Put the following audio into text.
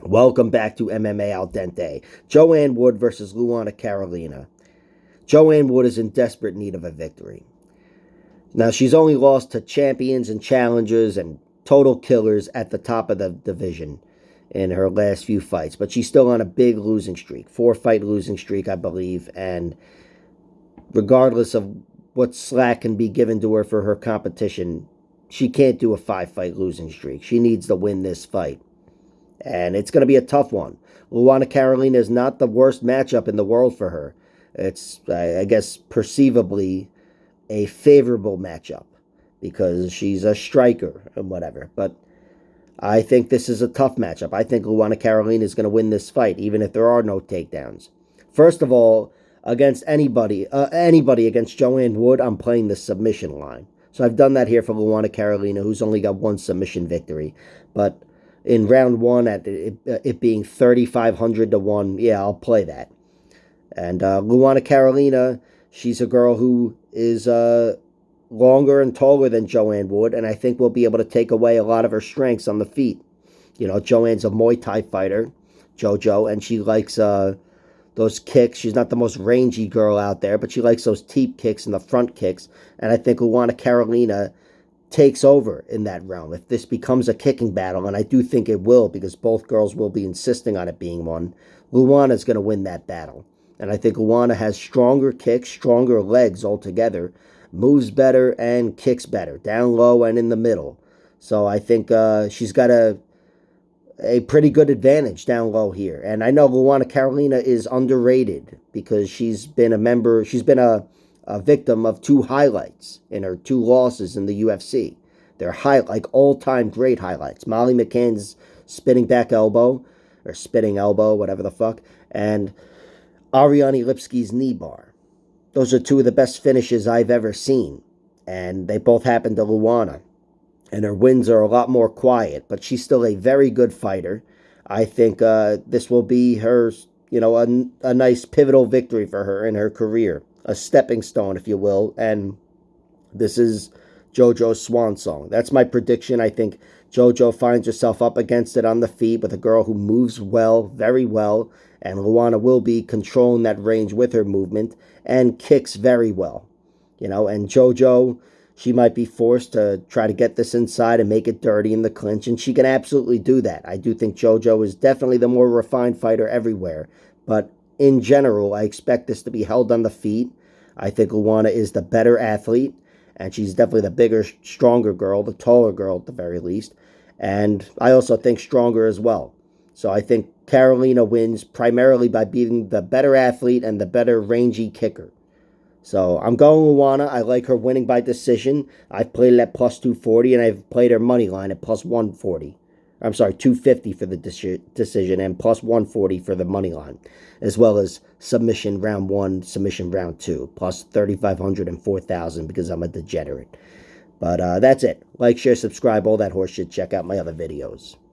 Welcome back to MMA Al Dente. Joanne Wood versus Luana Carolina. Joanne Wood is in desperate need of a victory. Now, she's only lost to champions and challengers and total killers at the top of the division in her last few fights, but she's still on a big losing streak, 4-fight losing streak, I believe, and regardless of what slack can be given to her for her competition, she can't do a 5-fight losing streak. She needs to win this fight. And it's going to be a tough one. Luana Carolina is not the worst matchup in the world for her. It's, I guess, perceivably a favorable matchup because she's a striker and whatever. But I think this is a tough matchup. I think Luana Carolina is going to win this fight, even if there are no takedowns. First of all, against anybody against Joanne Wood, I'm playing the submission line. So I've done that here for Luana Carolina, who's only got one submission victory. But in round one, at it being 3,500 to 1, yeah, I'll play that. And Luana Carolina, she's a girl who is longer and taller than Joanne Wood, and I think will be able to take away a lot of her strengths on the feet. You know, Joanne's a Muay Thai fighter, JoJo, and she likes those kicks. She's not the most rangy girl out there, but she likes those teep kicks and the front kicks. And I think Luana Carolina takes over in that realm. If this becomes a kicking battle, and I do think it will because both girls will be insisting on it being one, Luana's going to win that battle. And I think Luana has stronger kicks, stronger legs altogether, moves better and kicks better, down low and in the middle. So I think she's got a pretty good advantage down low here. And I know Luana Carolina is underrated because she's been a victim of two highlights in her two losses in the UFC. They're like all-time great highlights. Molly McCann's spinning back elbow, or spinning elbow, whatever the fuck, and Ariane Lipski's knee bar. Those are two of the best finishes I've ever seen, and they both happened to Luana. And her wins are a lot more quiet, but she's still a very good fighter. I think this will be her, a nice pivotal victory for her in her career, a stepping stone, if you will, and this is JoJo's swan song. That's my prediction. I think JoJo finds herself up against it on the feet with a girl who moves well, very well, and Luana will be controlling that range with her movement and kicks very well. And JoJo, she might be forced to try to get this inside and make it dirty in the clinch, and she can absolutely do that. I do think JoJo is definitely the more refined fighter everywhere, but in general, I expect this to be held on the feet. I think Luana is the better athlete, and she's definitely the bigger, stronger girl, the taller girl at the very least, and I also think stronger as well. So I think Carolina wins primarily by being the better athlete and the better rangy kicker. So I'm going Luana. I like her winning by decision. I've played it at plus 240, and I've played her money line at plus 140. I'm sorry, 250 for the decision and plus 140 for the money line, as well as submission round 1, submission round 2, plus 3,500 and 4,000 because I'm a degenerate. But that's it. Like, share, subscribe, all that horseshit. Check out my other videos.